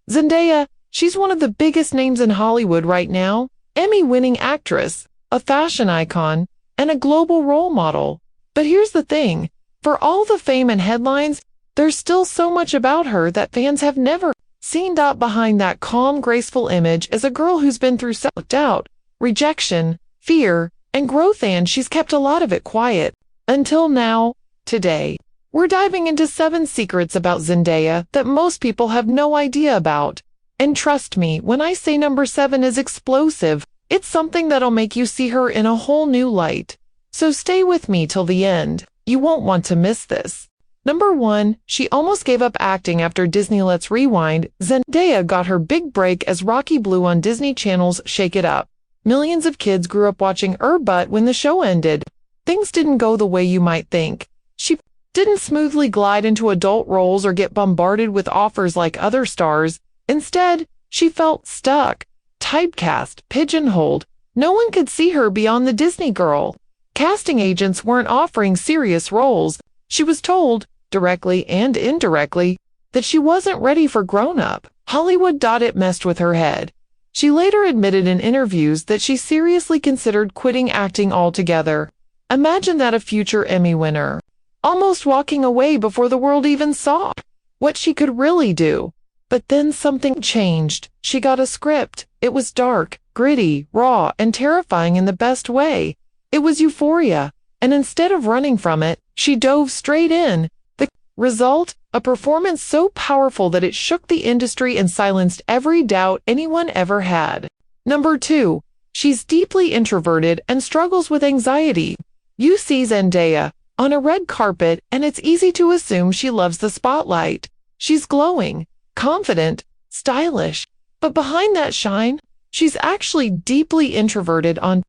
Zendaya, she's one of the biggest names in Hollywood right now, Emmy-winning actress, a fashion icon, and a global role model. But here's the thing, for all the fame and headlines, there's still so much about her that fans have never seen. Behind that calm, graceful image is a girl who's been through self-doubt, rejection, fear, and growth, and she's kept a lot of it quiet. Until now, today, we're diving into 7 secrets about Zendaya that most people have no idea about. And trust me, when I say number 7 is explosive, it's something that'll make you see her in a whole new light. So stay with me till the end. You won't want to miss this. Number 1, she almost gave up acting after Disney Let's Rewind. Zendaya got her big break as Rocky Blue on Disney Channel's Shake It Up. Millions of kids grew up watching her, but when the show ended, things didn't go the way you might think. She didn't smoothly glide into adult roles or get bombarded with offers like other stars. Instead, she felt stuck, typecast, pigeonholed. No one could see her beyond the Disney girl. Casting agents weren't offering serious roles. She was told, directly and indirectly, that she wasn't ready for grown-up Hollywood. It messed with her head. She later admitted in interviews that she seriously considered quitting acting altogether. Imagine that, a future Emmy winner, almost walking away before the world even saw what she could really do. But then something changed. She got a script. It was dark, gritty, raw, and terrifying in the best way. It was Euphoria, and instead of running from it, she dove straight in. The result? A performance so powerful that it shook the industry and silenced every doubt anyone ever had. Number 2, she's deeply introverted and struggles with anxiety. You see Zendaya on a red carpet, and it's easy to assume she loves the spotlight. She's glowing, confident, stylish. But behind that shine, she's actually deeply introverted. On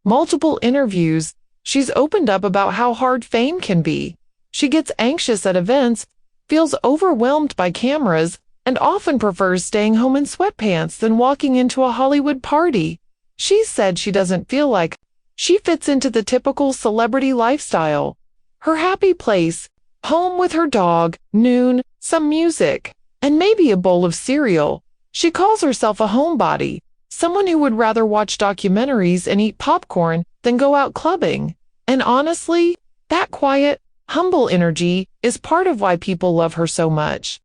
multiple interviews, she's opened up about how hard fame can be. She gets anxious at events, feels overwhelmed by cameras, and often prefers staying home in sweatpants than walking into a Hollywood party. She said she doesn't feel like she fits into the typical celebrity lifestyle. Her happy place, home with her dog, noon, some music, and maybe a bowl of cereal. She calls herself a homebody, someone who would rather watch documentaries and eat popcorn than go out clubbing. And honestly, that quiet, humble energy is part of why people love her so much.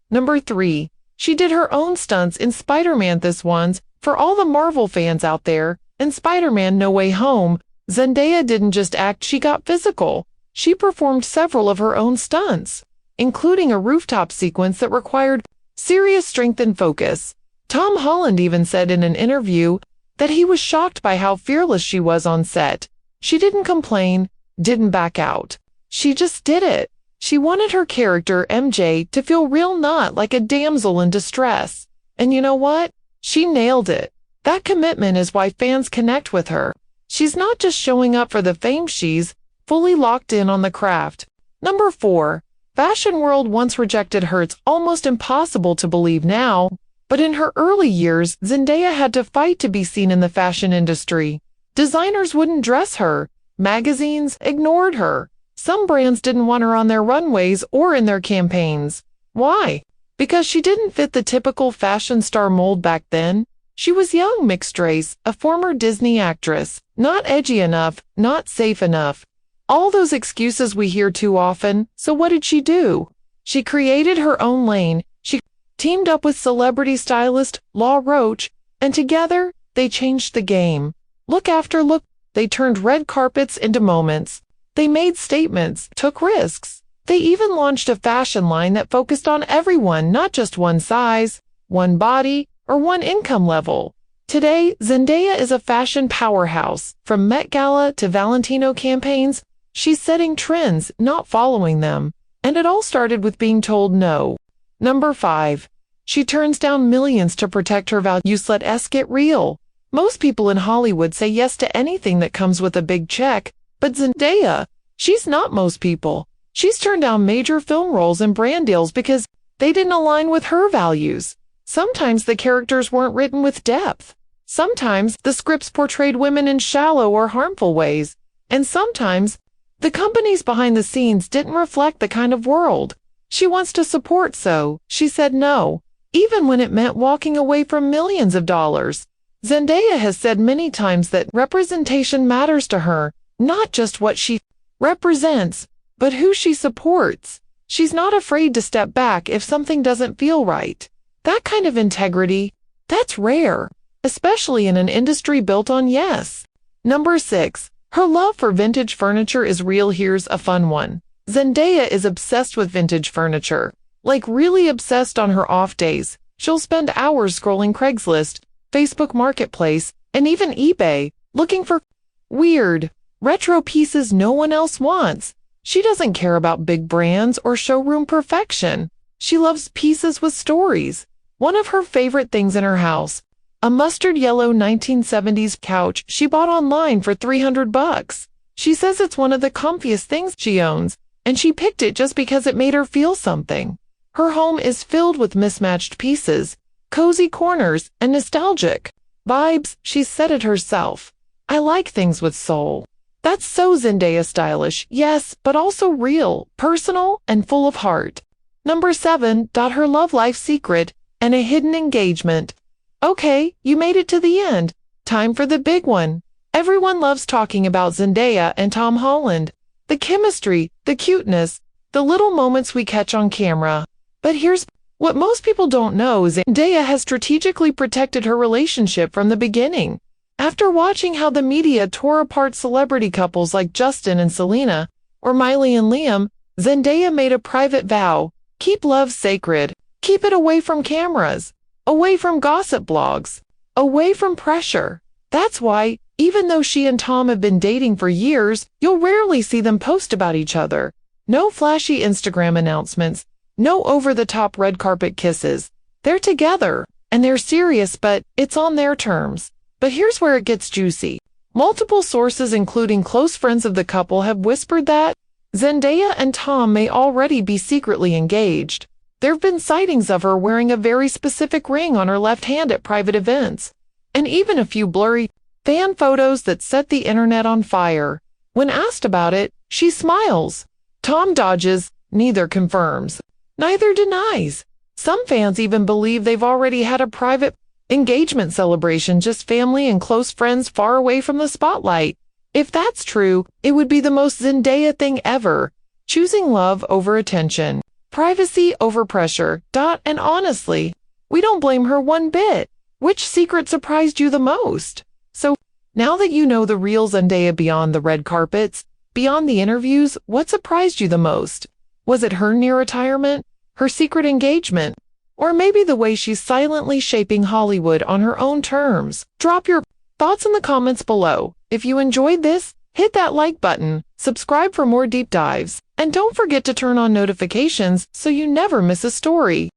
Number 3, she did her own stunts in Spider-Man. This one's for all the Marvel fans out there. In Spider-Man No Way Home, Zendaya didn't just act, she got physical. She performed several of her own stunts, including a rooftop sequence that required serious strength and focus. Tom Holland even said in an interview that he was shocked by how fearless she was on set. She didn't complain, didn't back out. She just did it. She wanted her character, MJ, to feel real, not like a damsel in distress. And you know what? She nailed it. That commitment is why fans connect with her. She's not just showing up for the fame, she's fully locked in on the craft. Number 4, fashion world once rejected her. It's almost impossible to believe now, but in her early years, Zendaya had to fight to be seen in the fashion industry. Designers wouldn't dress her. Magazines ignored her. Some brands didn't want her on their runways or in their campaigns. Why? Because she didn't fit the typical fashion star mold back then. She was young, mixed race, a former Disney actress, not edgy enough, not safe enough. All those excuses we hear too often. So what did she do? She created her own lane. She teamed up with celebrity stylist Law Roach, and together they changed the game. Look after look, they turned red carpets into moments. They made statements, took risks. They even launched a fashion line that focused on everyone, not just one size, one body, or one income level. Today, Zendaya is a fashion powerhouse. From Met Gala to Valentino campaigns, she's setting trends, not following them. And it all started with being told no. Number 5. She turns down millions to protect her values. Let's get real. Most people in Hollywood say yes to anything that comes with a big check. But Zendaya, she's not most people. She's turned down major film roles and brand deals because they didn't align with her values. Sometimes the characters weren't written with depth. Sometimes the scripts portrayed women in shallow or harmful ways. And sometimes the companies behind the scenes didn't reflect the kind of world she wants to support, so she said no. even when it meant walking away from millions of dollars. Zendaya has said many times that representation matters to her, not just what she represents, but who she supports. She's not afraid to step back if something doesn't feel right. That kind of integrity, that's rare, especially in an industry built on yes. Number 6. Her love for vintage furniture is real. Here's a fun one. Zendaya is obsessed with vintage furniture. Like really obsessed. On her off days, she'll spend hours scrolling Craigslist, Facebook Marketplace, and even eBay, looking for weird, retro pieces no one else wants. She doesn't care about big brands or showroom perfection. She loves pieces with stories. One of her favorite things in her house, a mustard yellow 1970s couch she bought online for $300. She says it's one of the comfiest things she owns, and she picked it just because it made her feel something. Her home is filled with mismatched pieces, cozy corners, and nostalgic vibes. She said it herself. I like things with soul. That's so Zendaya stylish, yes, but also real, personal, and full of heart. Number 7. Her love life secret and a hidden engagement. Okay, you made it to the end. Time for the big one. Everyone loves talking about Zendaya and Tom Holland. The chemistry, the cuteness, the little moments we catch on camera. But here's what most people don't know. Zendaya has strategically protected her relationship from the beginning. After watching how the media tore apart celebrity couples like Justin and Selena, or Miley and Liam, Zendaya made a private vow: keep love sacred. Keep it away from cameras, away from gossip blogs, away from pressure. That's why, even though she and Tom have been dating for years, you'll rarely see them post about each other. No flashy Instagram announcements, no over-the-top red carpet kisses. They're together, and they're serious, but it's on their terms. But here's where it gets juicy. Multiple sources, including close friends of the couple, have whispered that Zendaya and Tom may already be secretly engaged. There have been sightings of her wearing a very specific ring on her left hand at private events, and even a few blurry fan photos that set the internet on fire. When asked about it, she smiles. Tom dodges, neither confirms, neither denies. Some fans even believe they've already had a private engagement celebration, just family and close friends far away from the spotlight. If that's true, it would be the most Zendaya thing ever. Choosing love over attention, privacy over pressure. And honestly, we don't blame her one bit. Which secret surprised you the most? So, now that you know the real Zendaya beyond the red carpets, beyond the interviews, what surprised you the most? Was it her near retirement? Her secret engagement? Or maybe the way she's silently shaping Hollywood on her own terms? Drop your thoughts in the comments below. If you enjoyed this, hit that like button, subscribe for more deep dives, and don't forget to turn on notifications so you never miss a story.